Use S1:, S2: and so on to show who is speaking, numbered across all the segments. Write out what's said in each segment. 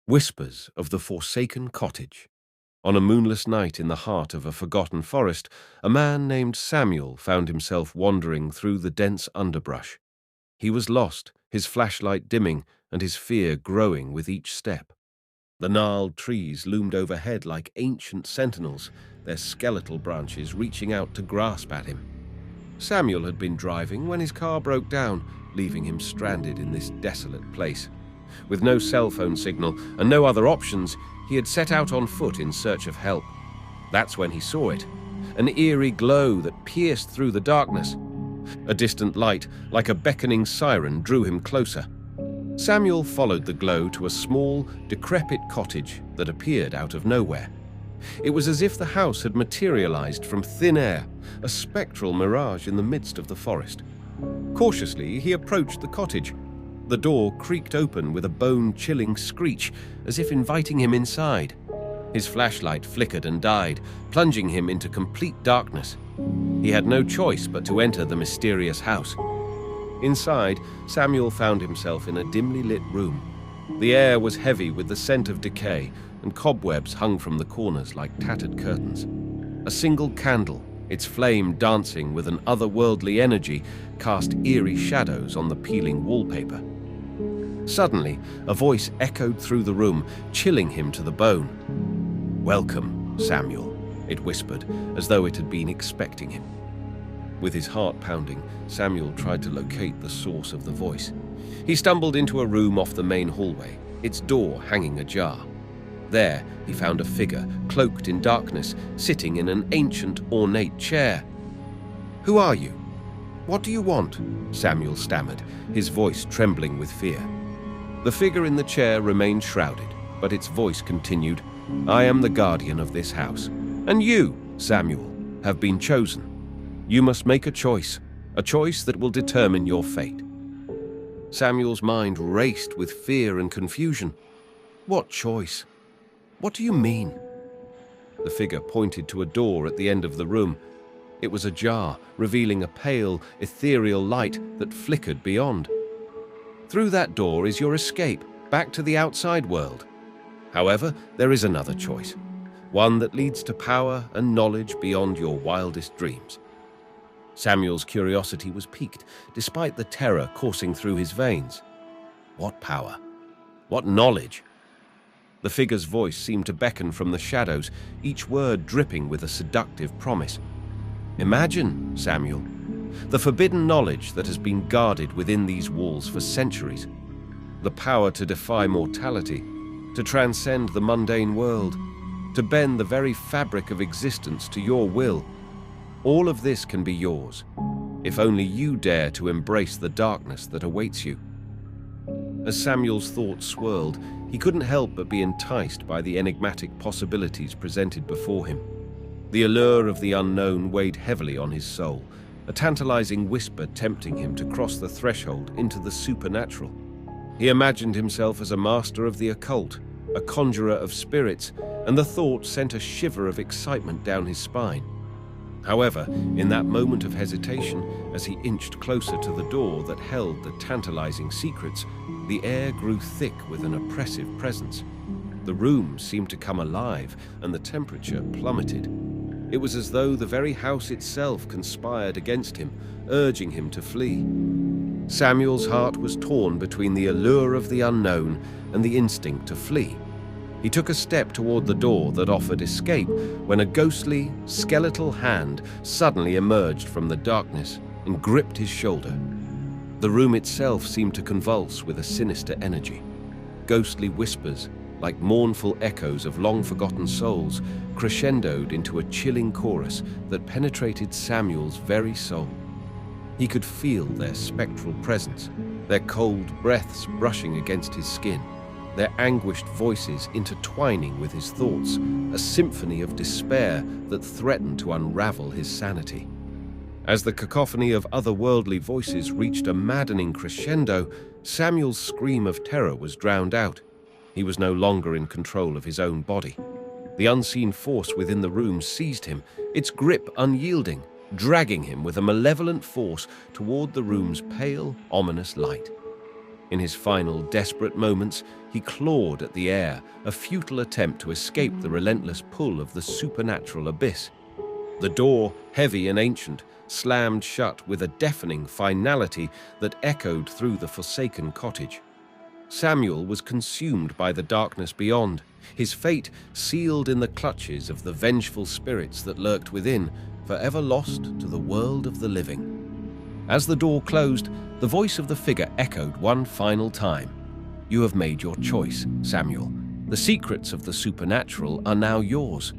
S1: Whispers of the forsaken cottage. On a moonless night in the heart of a forgotten forest, a man named Samuel found himself wandering through the dense underbrush. He was lost, his flashlight dimming and his fear growing with each step. The gnarled trees loomed overhead like ancient sentinels, their skeletal branches reaching out to grasp at him. Samuel had been driving when his car broke down, leaving him stranded in this desolate place. With no cell phone signal and no other options, he had set out on foot in search of help. That's when he saw it, an eerie glow that pierced through the darkness. A distant light, like a beckoning siren, drew him closer. Samuel followed the glow to a small, decrepit cottage that appeared out of nowhere. It was as if the house had materialized from thin air, a spectral mirage in the midst of the forest. Cautiously, he approached the cottage. The door creaked open with a bone-chilling screech, as if inviting him inside. His flashlight flickered and died, plunging him into complete darkness. He had no choice but to enter the mysterious house. Inside, Samuel found himself in a dimly lit room. The air was heavy with the scent of decay, and cobwebs hung from the corners like tattered curtains. A single candle, its flame dancing with an otherworldly energy, cast eerie shadows on the peeling wallpaper. Suddenly, a voice echoed through the room, chilling him to the bone. "Welcome, Samuel," it whispered, as though it had been expecting him. With his heart pounding, Samuel tried to locate the source of the voice. He stumbled into a room off the main hallway, its door hanging ajar. There, he found a figure, cloaked in darkness, sitting in an ancient, ornate chair. "Who are you? What do you want?" Samuel stammered, his voice trembling with fear. The figure in the chair remained shrouded, but its voice continued, "I am the guardian of this house. And you, Samuel, have been chosen. You must make a choice that will determine your fate." Samuel's mind raced with fear and confusion. "What choice? What do you mean?" The figure pointed to a door at the end of the room. It was ajar, revealing a pale, ethereal light that flickered beyond. "Through that door is your escape, back to the outside world. However, there is another choice, one that leads to power and knowledge beyond your wildest dreams." Samuel's curiosity was piqued, despite the terror coursing through his veins. What power? What knowledge? The figure's voice seemed to beckon from the shadows, each word dripping with a seductive promise. "Imagine, Samuel, the forbidden knowledge that has been guarded within these walls for centuries. The power to defy mortality, to transcend the mundane world, to bend the very fabric of existence to your will. All of this can be yours, if only you dare to embrace the darkness that awaits you." As Samuel's thoughts swirled, he couldn't help but be enticed by the enigmatic possibilities presented before him. The allure of the unknown weighed heavily on his soul, a tantalizing whisper tempting him to cross the threshold into the supernatural. He imagined himself as a master of the occult, a conjurer of spirits, and the thought sent a shiver of excitement down his spine. However, in that moment of hesitation, as he inched closer to the door that held the tantalizing secrets, the air grew thick with an oppressive presence. The room seemed to come alive, and the temperature plummeted. It was as though the very house itself conspired against him, urging him to flee. Samuel's heart was torn between the allure of the unknown and the instinct to flee. He took a step toward the door that offered escape when a ghostly, skeletal hand suddenly emerged from the darkness and gripped his shoulder. The room itself seemed to convulse with a sinister energy. Ghostly whispers, like mournful echoes of long-forgotten souls, crescendoed into a chilling chorus that penetrated Samuel's very soul. He could feel their spectral presence, their cold breaths brushing against his skin, their anguished voices intertwining with his thoughts, a symphony of despair that threatened to unravel his sanity. As the cacophony of otherworldly voices reached a maddening crescendo, Samuel's scream of terror was drowned out. He was no longer in control of his own body. The unseen force within the room seized him, its grip unyielding, dragging him with a malevolent force toward the room's pale, ominous light. In his final desperate moments, he clawed at the air, a futile attempt to escape the relentless pull of the supernatural abyss. The door, heavy and ancient, slammed shut with a deafening finality that echoed through the forsaken cottage. Samuel was consumed by the darkness beyond, his fate sealed in the clutches of the vengeful spirits that lurked within, forever lost to the world of the living. As the door closed, the voice of the figure echoed one final time. "You have made your choice, Samuel. The secrets of the supernatural are now yours."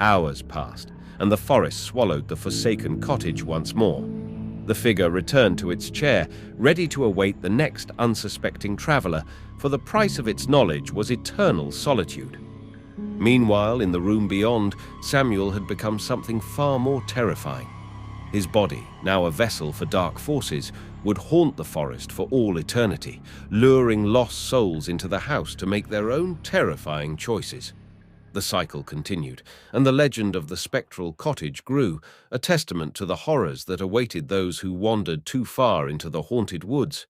S1: Hours passed, and the forest swallowed the forsaken cottage once more. The figure returned to its chair, ready to await the next unsuspecting traveler, for the price of its knowledge was eternal solitude. Meanwhile, in the room beyond, Samuel had become something far more terrifying. His body, now a vessel for dark forces, would haunt the forest for all eternity, luring lost souls into the house to make their own terrifying choices. The cycle continued, and the legend of the spectral cottage grew, a testament to the horrors that awaited those who wandered too far into the haunted woods.